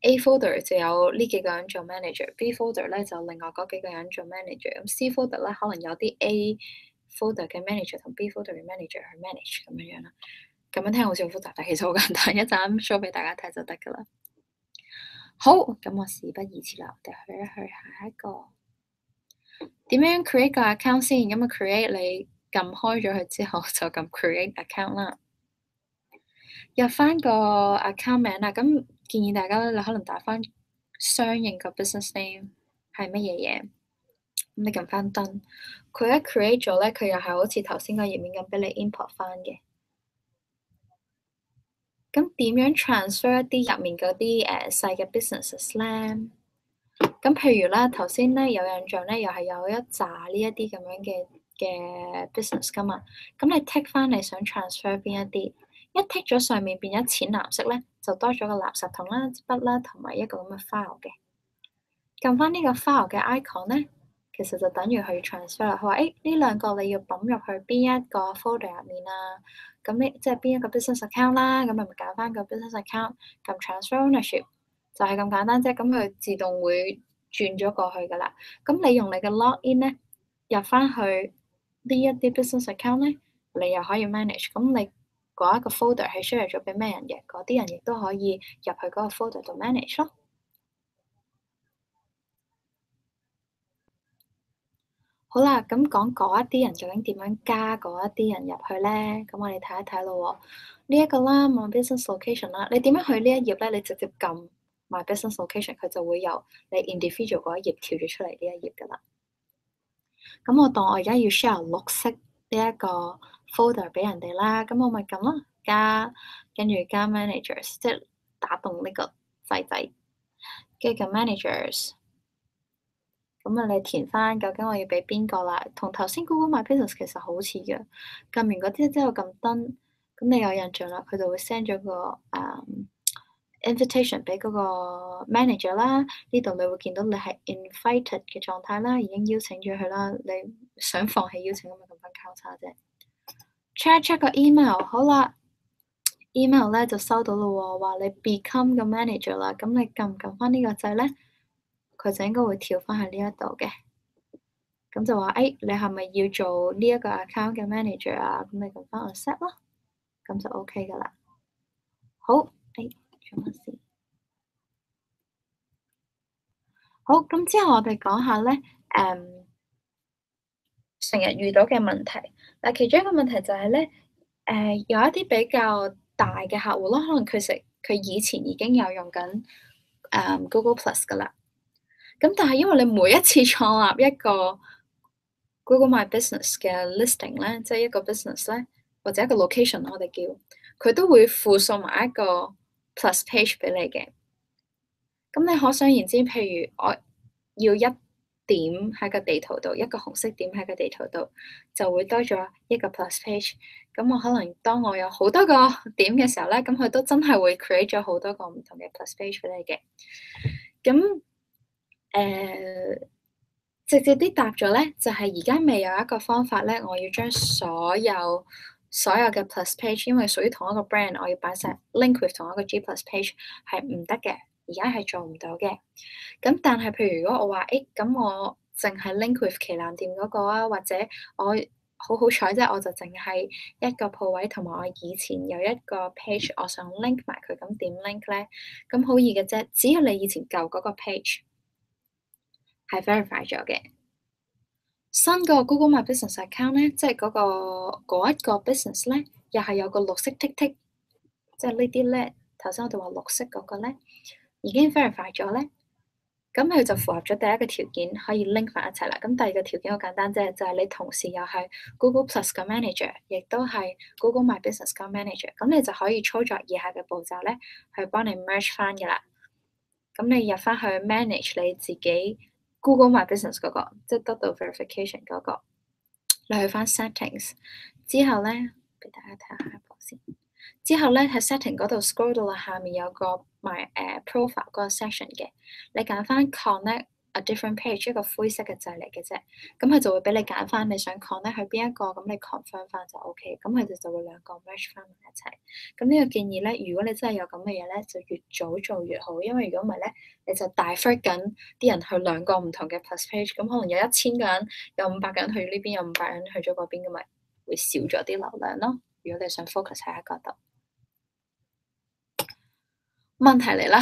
A folder 就有呢幾個人做 manager，B folder 咧就另外嗰幾個人做 manager，咁 C folder 咧可能有啲 A folder 嘅 manager 同 B folder 嘅 manager 去 manage 咁樣樣啦。咁樣聽好似好複雜，但其實好簡單，一陣 show 俾大家睇就得㗎啦。好，咁我事不宜遲啦，我哋去一去下一個點樣 create 個 account 先。咁啊 create 你撳開咗佢之後就撳 create account 啦。入翻個 account 名啦，咁建議大家咧，你可能打翻相應個 business name 係乜嘢嘢，咁你撳翻登，佢一 create 咗咧，佢又係好似頭先個頁面咁俾你 import 翻嘅。咁點樣 transfer 一啲入面嗰啲細嘅 businesses 咧？咁譬如啦，頭先咧有印象咧，又係有一紮呢一啲咁樣嘅 business 噶嘛。咁你 tick 翻你想 transfer 邊一啲，一 tick 咗上面變咗淺藍色咧，就多咗個垃圾桶啦、支筆啦，同埋一個咁嘅 file 嘅。撳翻呢個 file 嘅 icon 咧，其實就等於去 transfer 啦。佢話誒呢兩個你要抌入去邊一個 folder 入面啊？咁呢即係邊一個 business account 啦，咁你咪揀翻個 business account，撳 transfer ownership，就係咁簡單啫。咁佢自動會轉咗過去噶啦。咁你用你嘅 login 咧入翻去呢一啲 business account 咧，你又可以 manage。咁你嗰一個 folder 係 share 咗俾咩人嘅，嗰啲人亦都可以入去嗰個 folder 度 manage 咯。好啦，咁講嗰一啲人究竟點樣加嗰一啲人入去咧？咁我哋睇一睇咯喎。呢一個啦，My Business Location 啦，你點樣去呢一頁咧？你直接撳 My Business Location，佢就會由你 individual 嗰一頁跳咗出嚟呢一頁噶啦。咁我當我而家要 share 綠色呢一個 folder 俾人哋啦，咁我咪撳咯，加跟住加 managers，即係打動呢個掣仔，跟住撳 managers。咁啊，你填翻究竟我要俾邊個啦？同頭先 Google My Business 其實好似嘅，撳完嗰啲之後撳登，咁你有印象啦，佢就會 send 咗個invitation 俾嗰個 manager 啦。呢度你會見到你係 invited 嘅狀態啦，已經邀請咗佢啦。你想放棄邀請咁咪撳翻交叉啫。check 個 email，好啦，email 咧就收到咯喎，話你 become 個 manager 啦。咁你撳唔撳翻呢個掣咧？佢就應該會跳翻去呢一度嘅。咁就話誒，你係咪要做呢一個 account 嘅 manager 啊？咁你撳翻 accept 咯，咁就 OK 噶啦。好，做乜事？好，咁之後我哋講下咧，成日遇到嘅問題。嗱，其中一個問題就係咧，有一啲比較大嘅客戶咯，可能佢以前已經有用緊Google Plus 噶啦。咁但係因為你每一次創立一個 Google My Business 嘅 listing 咧，即係一個 business 咧，或者一個 location 我哋叫，佢都會附送埋一個 plus page 俾你嘅。咁你可想而知，譬如我要一點喺個地圖度，一個紅色點喺個地圖度，就會多咗一個 plus page。咁我可能當我有好多個點嘅時候咧，咁佢都真係會 create 咗好多個唔同嘅 plus page 俾你嘅。咁直接啲答咗咧，就係而家未有一個方法咧，我要將所有嘅 plus page，因為屬於同一個 brand，我要擺晒 link with 同一個 G plus page 係唔得嘅，而家係做唔到嘅。咁但係譬如如果我話咁我淨係 link with 旗艦店嗰個啊，或者我好彩啫，我就淨係一個鋪位，同埋我以前有一個 page，我想 link 埋佢，咁點 link 咧？咁好易嘅啫，只要你以前舊嗰個 page 係 verify 咗嘅。新個 Google My Business account 咧，即係嗰一個 business 咧，又係有個綠色剔剔，即係呢啲咧。頭先我哋話綠色嗰個咧，已經 verify 咗咧，咁佢就符合咗第一個條件，可以 link 埋一齊啦。咁第二個條件好簡單啫，就係你同時又係 Google Plus 嘅 manager，亦都係 Google My Business 嘅 manager，咁你就可以操作以下嘅步驟咧，去幫你 merge 翻嘅啦。咁你入翻去 manage 你自己 Google My Business 嗰個，即係得到 verification 嗰個，你去翻 settings 之後咧，俾大家睇下下一步先。之後咧喺 setting 嗰度 scroll 到下面有個 my profile 嗰個 section 嘅，你揀翻 connect a different page， 一個灰色嘅掣嚟嘅啫。咁佢就會俾你揀翻你想 connect 去邊一個，咁你 confirm 翻就 OK。咁佢哋就會兩個 match 翻埋一齊。咁呢個建議咧，如果你真係有咁嘅嘢咧，就越早做越好，因為如果唔係咧，你就大 divert 緊啲人去兩個唔同嘅 plus page，咁可能有1000個人，有500個人去呢邊，有500人去咗嗰邊，咁咪會少咗啲流量咯。如果你想 focus 喺一個度。問題嚟啦，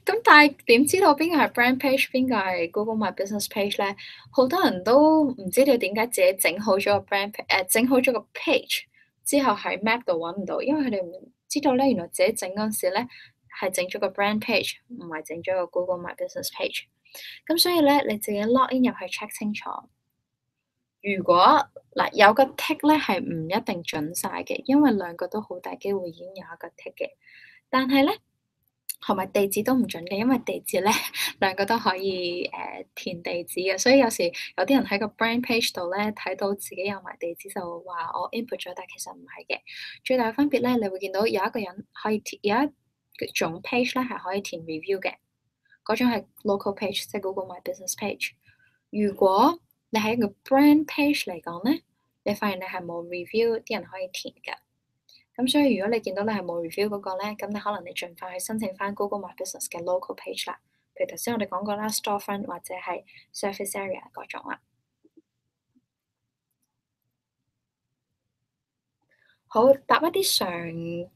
咁但係點知道邊個係 brand page，邊個係 Google My Business page 咧？好多人都唔知道點解自己整好咗個 brand 整好咗個 page 之後喺 Map 度揾唔到，因為佢哋知道咧原來自己整嗰陣時咧係整咗個 brand page，唔係整咗個 Google My Business page。咁所以咧你自己 log in 入去 check 清楚。如果嗱有個 tick 咧係唔一定準晒嘅，因為兩個都好大機會已經有一個 tick 嘅。但係咧，同埋地址都唔準嘅，因為地址咧兩個都可以填地址嘅，所以有時有啲人喺個 brand page 度咧睇到自己有埋地址就話我 input 咗，但其實唔係嘅。最大嘅分別咧，你會見到有一個人可以填，有一種 page 咧係可以填 review 嘅，嗰種係 local page，即係 Google My Business page。如果你喺一個 brand page 嚟講咧，你發現你係冇 review，啲人可以填嘅。咁所以如果你見到你係冇 review 嗰個咧，咁你可能你盡快去申請翻 Google My Business 嘅 local page 啦。譬如頭先我哋講過啦 ，storefront 或者係 surface area 嗰種啦。好，答一啲常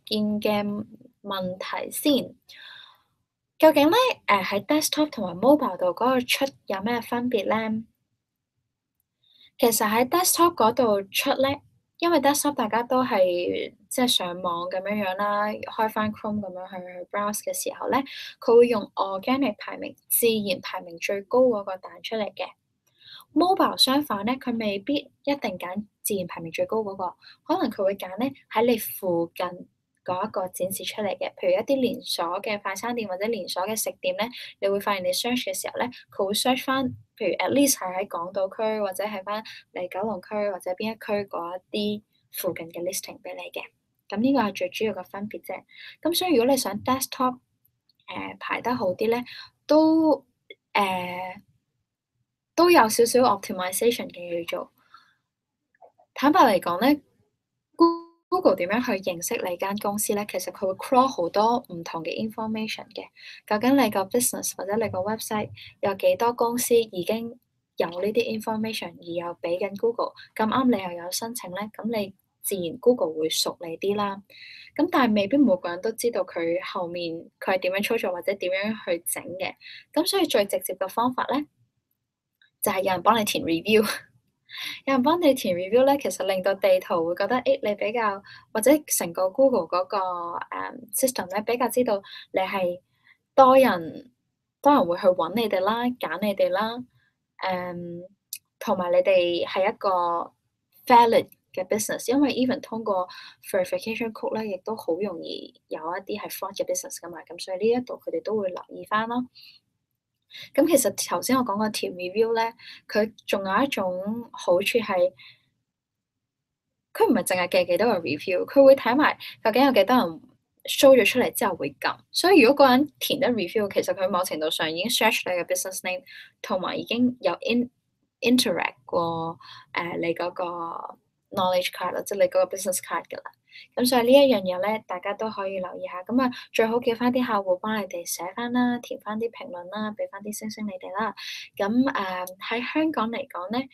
見嘅問題先。究竟咧喺 desktop 同埋 mobile 度嗰個出有咩分別咧？其實喺 desktop 嗰度出咧，因為 desktop 大家都係即係上網咁樣樣啦，開翻 Chrome 咁樣去 browse 嘅時候咧，佢會用 organic 排名，自然排名最高嗰個彈出嚟嘅。mobile 相反咧，佢未必一定揀自然排名最高嗰個，可能佢會揀咧喺你附近嗰一個展示出嚟嘅，譬如一啲連鎖嘅快餐店或者連鎖嘅食店咧，你會發現你 search 嘅時候咧，佢會 search 翻，譬如 at least 係喺港島區或者係翻嚟九龍區或者邊一區嗰一啲附近嘅 listing 俾你嘅。咁呢個係最主要嘅分別啫。咁所以如果你想 desktop 排得好啲咧，都有少少 optimization 嘅要做。坦白嚟講咧，Google 點樣去認識你間公司咧？其實佢會 crawl 好多唔同嘅 information 嘅。究竟你個 business 或者你個 website 有幾多公司已經有呢啲 information 而又俾緊 Google，咁啱你又有申請咧，咁你自然 Google 會熟你啲啦。咁但係未必每個人都知道佢後面佢係點樣操作或者點樣去整嘅。咁所以最直接嘅方法咧，就係有人幫你填 review，有人幫你填 review 咧，其實令到地圖會覺得，你比較或者成個 Google 嗰個system 咧，比較知道你係多人會去揾你哋啦，揀你哋啦，同埋你哋係一個 valid 嘅 business，因為 even 通過 verification code 咧，亦都好容易有一啲係 fraud 嘅 business 噶嘛，咁所以呢一度佢哋都會留意翻咯。咁其實頭先我講個填 review 咧，佢仲有一種好處係，佢唔係淨係記幾多個 review，佢會睇埋究竟有幾多人 show 咗出嚟之後會撳。所以如果嗰個人填得 review，其實佢某程度上已經 search 你嘅 business name，同埋已經有 interact 過你嗰個 knowledge card 啦，即係你嗰個 business card 㗎啦。咁所以呢一樣嘢咧，大家都可以留意下。咁啊，最好叫翻啲客戶幫你哋寫翻啦，填翻啲評論啦，俾翻啲星星你哋啦。咁喺香港嚟講咧，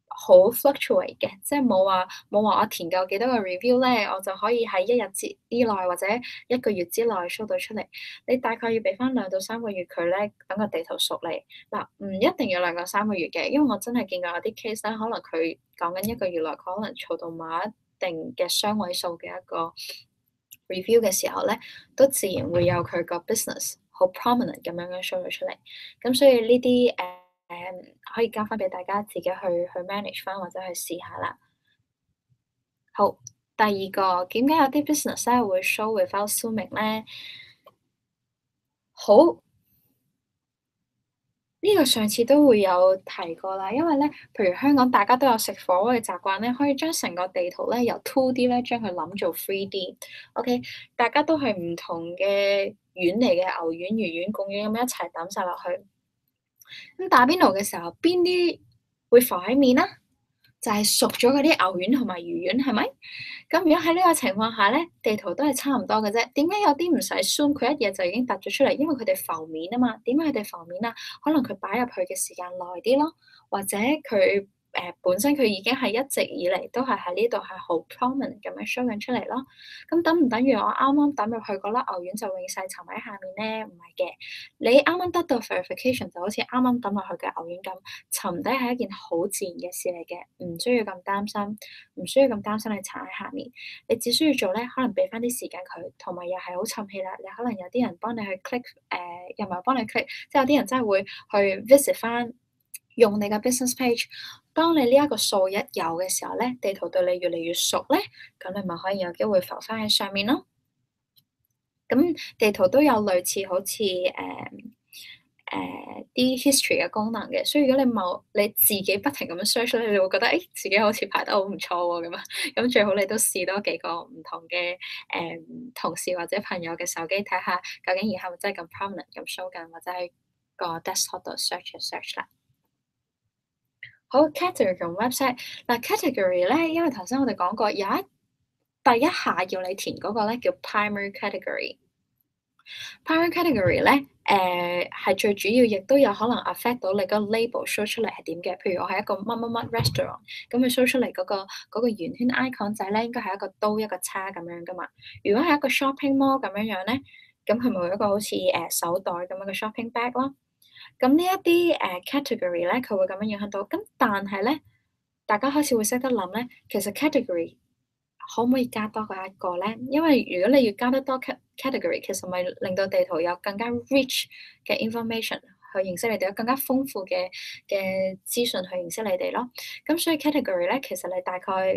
好 fluctuate 嘅，即係冇話我填夠幾多個 review 咧，我就可以喺一日之內或者一個月之內 show 到出嚟。你大概要俾翻2到3個月佢咧，等個地圖熟你。嗱，唔一定要2到3個月嘅，因為我真係見過有啲 case 咧，可能佢講緊一個月內，佢可能儲到某一定嘅雙位數嘅一個 review 嘅時候咧，都自然會有佢個 business 好 prominent 咁樣 show 咗出嚟。咁所以呢啲可以交翻俾大家自己去 manage 翻或者去試下啦。好，第二個點解有啲 business 咧會 show without zooming 咧？好。呢個上次都會有提過啦，因為咧，譬如香港大家都有食火鍋嘅習慣咧，可以將成個地圖咧由 2D 咧將佢諗做 3D。OK，大家都係唔同嘅丸嚟嘅，牛丸、魚丸、貢丸咁一齊抌晒落去。咁打邊爐嘅時候，邊啲會浮喺面啊？就係熟咗嗰啲牛丸同埋魚丸，係咪？咁如果喺呢個情況下咧，地圖都係差唔多嘅啫。點解有啲唔使 zoom，佢一嘢就已經突咗出嚟？因為佢哋浮面啊嘛。點解佢哋浮面啊？可能佢擺入去嘅時間耐啲咯，或者佢本身佢已經係一直以嚟都係喺呢度係好 prominent 咁樣 show 緊出嚟咯。咁等唔等於我啱啱抌入去嗰粒牛丸就永世沉喺下面咧？唔係嘅，你啱啱得到 verification 就好似啱啱抌落去嘅牛丸咁，沉底係一件好自然嘅事嚟嘅，唔需要咁擔心，唔需要咁擔心你沉喺下面。你只需要做咧，可能俾翻啲時間佢，同埋又係好沉氣啦。你可能有啲人幫你去 click，又唔係幫你 click，即係有啲人真係會去 visit 翻用你嘅 business page。當你呢一個數一有嘅時候咧，地圖對你越嚟越熟咧，咁你咪可以有機會浮翻喺上面咯。咁地圖都有類似好似啲 history 嘅功能嘅，所以如果你自己不停咁樣 search 咧，你會覺得自己好似排得好唔錯喎咁啊。咁最好你都試多幾個唔同嘅同事或者朋友嘅手機睇下，究竟以後係咪真係咁 prominent 咁 show 緊，或者喺個 desktop 度 search 啦。好 category 同 website 嗱 category 咧，因為頭先我哋講過第一下要你填嗰個咧叫 primary category。primary category 咧，係最主要，亦都有可能 affect 到你個 label show 出嚟係點嘅。譬如我係一個乜乜乜 restaurant，咁佢 show 出嚟嗰個圓圈 icon 仔咧，應該係一個刀一個叉咁樣噶嘛。如果係一個 shopping mall 咁樣樣咧，咁佢咪會一個好似手袋咁樣嘅 shopping bag 咯。咁呢一啲category 咧，佢會咁樣影響到。咁但係咧，大家開始會識得諗咧，其實 category 可唔可以加多過一個咧？因為如果你要加得多 category，其實咪令到地圖有更加 rich 嘅 information 去認識你哋，有更加豐富嘅資訊去認識你哋咯。咁所以 category 咧，其實你大概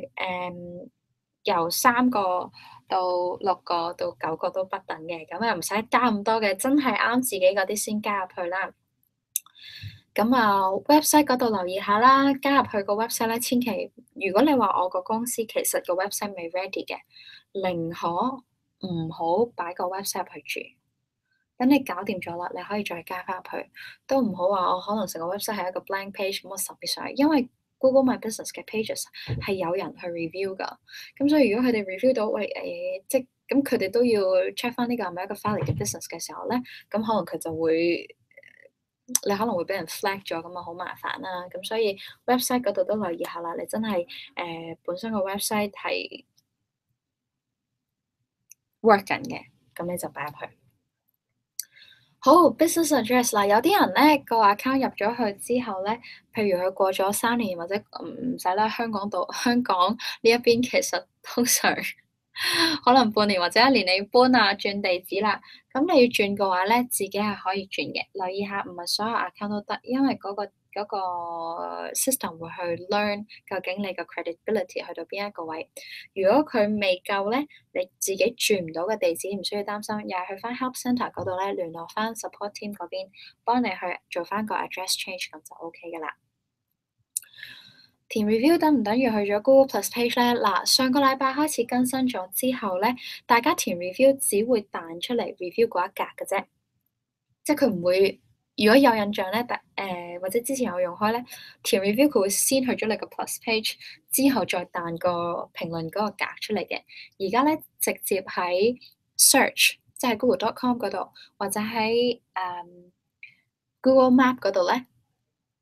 由3個到6個到9個都不等嘅，咁又唔使加咁多嘅，真係啱自己嗰啲先加入去啦。咁啊，website 嗰度留意下啦，加入去個 website 咧，千祈如果你話我個公司其實個 website 未 ready 嘅，寧可唔好擺個 website 入去住。等你搞掂咗啦，你可以再加翻入去，都唔好話我可能成個 website 係一個 blank page 咁我submit上去，因為 Google My Business 嘅 pages 係有人去 review 噶。咁所以如果佢哋 review 到即咁佢哋都要 check 翻呢個係咪一個 valid 嘅 business 嘅時候咧，咁可能佢就會。你可能會俾人 flag 咗，咁啊好麻煩啦。咁所以 website 嗰度都留意下啦。你真係本身個 website 係 work 緊嘅，咁你就擺入去。好 business address 啦，有啲人咧個 account 入咗去之後咧，譬如佢過咗3年或者唔使啦，香港呢一邊其實通常可能半年或者1年你搬啊轉地址啦，咁你要轉嘅話咧，自己係可以轉嘅。留意下，唔係所有 account 都得，因為嗰個 system 會去 learn 究竟你個 credibility 去到邊一個位。如果佢未夠咧，你自己轉唔到嘅地址唔需要擔心，又係去翻 help centre 嗰度咧聯絡翻 support team 嗰邊，幫你去做翻個 address change，咁就 OK 噶啦。填 review 等唔等於去咗 Google Plus page 咧？嗱，上個禮拜開始更新咗之後咧，大家填 review 只會彈出嚟 review 嗰一格嘅啫，即係佢唔會。如果有印象咧，或者之前有用開咧，填 review 佢會先去咗你個 Plus page，之後再彈個評論嗰個格出嚟嘅。而家咧直接喺 search，即係 Google.com 嗰度，或者喺Google Map 嗰度咧，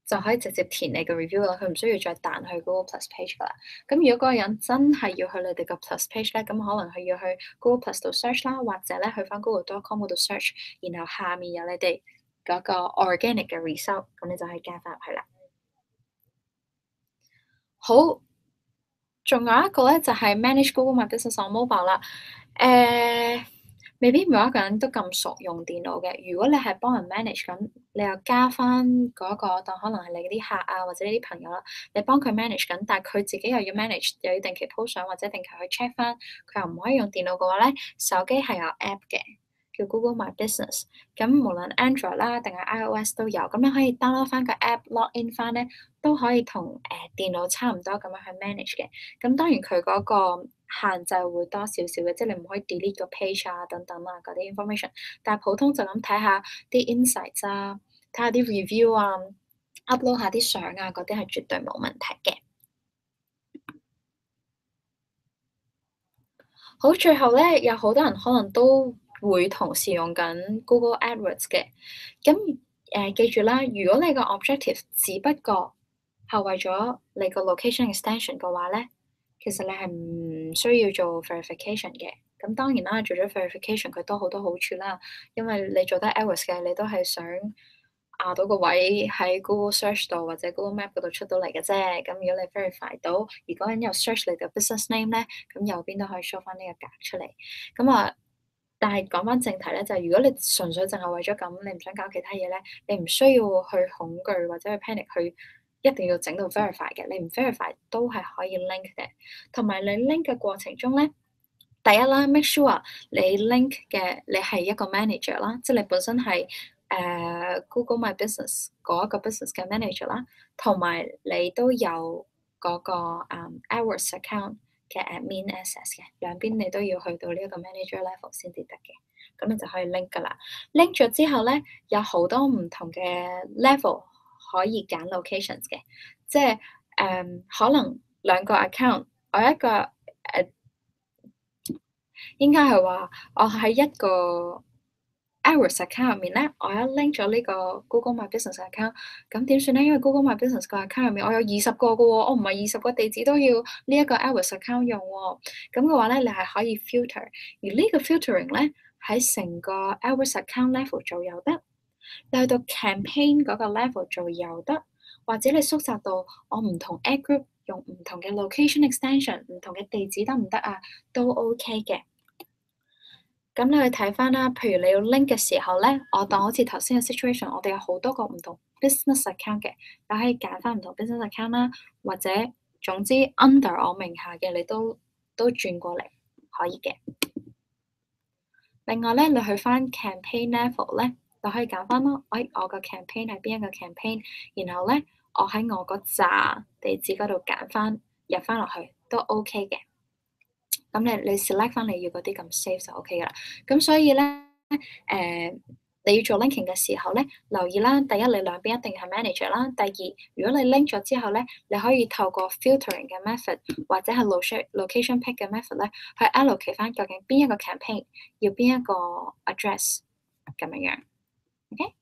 就可以直接填你嘅 review 啦。佢唔需要再彈去 Google Plus page 噶啦。咁如果嗰個人真係要去你哋個 Plus page 咧，咁可能佢要去 Google Plus 度 search 啦，或者咧去翻 Google.com 嗰度 search，然後下面有你哋嗰個 organic 嘅 result，咁你就可以加翻入去啦。好，仲有一個咧就係 manage Google My Business on Mobile 啦。未必每一個人都咁熟用電腦嘅。如果你係幫人 manage 緊，你又加翻嗰個當可能係你啲客啊，或者你啲朋友啦，你幫佢 manage 緊，但係佢自己又要 manage，又要定期 po 相或者定期去 check 翻，佢又唔可以用電腦嘅話咧，手機係有 app 嘅，叫 Google My Business。咁無論 Android 啦定係 iOS 都有，咁你可以 download 翻個 app，log in 翻咧，都可以同電腦差唔多咁樣去 manage 嘅。咁當然佢嗰個限制會多少少嘅，即係你唔可以 delete 個 page 啊等等啊嗰啲 information。但係普通就咁睇下啲 insights 啊，睇下啲 review 啊，upload 下啲相啊嗰啲係絕對冇問題嘅。好，最後咧有好多人可能都會同時用緊 Google AdWords 嘅。咁記住啦，如果你個 objective 只不過係為咗你個 location extension 嘅話咧，其實你係唔需要做 verification 嘅。咁當然啦，做咗 verification 佢都好多好處啦，因為你做得 AdWords 嘅，你都係想到個位喺 Google Search 度或者 Google Map 嗰度出到嚟嘅啫。咁如果你 verify 到，如果人有 search 你嘅 business name 咧，咁右邊都可以 show 翻呢個格出嚟。咁但係講翻正題咧，就係如果你純粹淨係為咗咁，你唔想搞其他嘢咧，你唔需要去恐懼或者去 panic 去一定要整到 verify 嘅，你唔 verify 都係可以 link 嘅。同埋你 link 嘅過程中咧，第一啦，make sure 你 link 嘅你係一個 manager 啦，即係你本身係Google My Business 嗰一個 business 嘅 manager 啦，同埋你都有嗰個AdWords account 嘅 admin access 嘅，兩邊你都要去到呢一個 manager level 先至得嘅，咁你就可以 link 噶啦。link 咗之後咧，有好多唔同嘅 level 可以揀 locations 嘅，即係可能兩個 account，我一個應該係話我喺一個 AdWords account 入面咧，我一 link 咗呢個 Google My Business account，咁點算咧？因為 Google My Business 個 account 入面我有20個嘅喎，我唔係20個地址都要呢一個 AdWords account 用喎。咁嘅話咧，你係可以 filter，而呢個 filtering 咧喺成個 AdWords account level 做又得，你去到 campaign 嗰個 level 做又得，或者你縮窄到我唔同 ad group 用唔同嘅 location extension，唔同嘅地址得唔得啊？都 OK 嘅。咁你去睇翻啦，譬如你要 link 嘅時候咧，我當好似頭先嘅 situation，我哋有好多個唔同 business account 嘅，你可以揀翻唔同 business account 啦，或者總之 under 我名下嘅你都轉過嚟可以嘅。另外咧，你去翻 campaign level 咧，就可以揀翻咯。我個 campaign 係邊一個 campaign，然後咧我喺我個紮地址嗰度揀翻入翻落去都 OK 嘅。咁你 select 翻你要嗰啲咁 safe 就 OK 噶啦。咁所以咧，你要做 linking 嘅時候咧，留意啦。第一，你兩邊一定係 manager 啦。第二，如果你 link 咗之後咧，你可以透過 filtering 嘅 method 或者係 location pick 嘅 method 咧，去 allocate 翻究竟邊一個 campaign 要邊一個 address 咁樣樣。OK，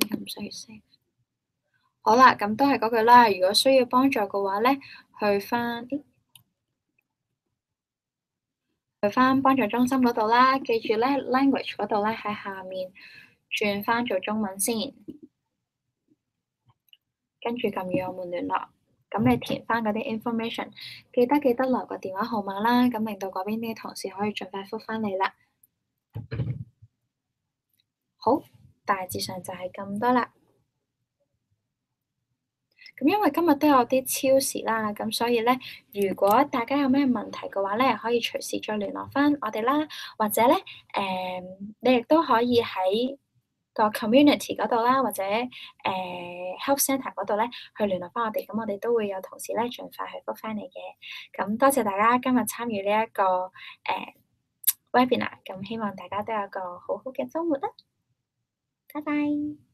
咁唔需要 save。好啦，咁都係嗰句啦。如果需要幫助嘅話咧，去翻幫助中心嗰度啦，記住咧 language 嗰度咧喺下面轉翻做中文先，跟住撳與我們聯絡，咁你填翻嗰啲 information，記得留個電話號碼啦，咁令到嗰邊啲同事可以盡快覆翻你啦。好，大致上就係咁多啦。咁因為今日都有啲超時啦，咁所以咧，如果大家有咩問題嘅話咧，可以隨時再聯絡翻我哋啦，或者咧，你亦都可以喺個 community 嗰度啦，或者health centre 嗰度咧，去聯絡翻我哋，咁我哋都會有同事咧盡快去覆翻你嘅。咁多謝大家今日參與呢一個webinar，咁希望大家都有個好好嘅週末啦，拜拜。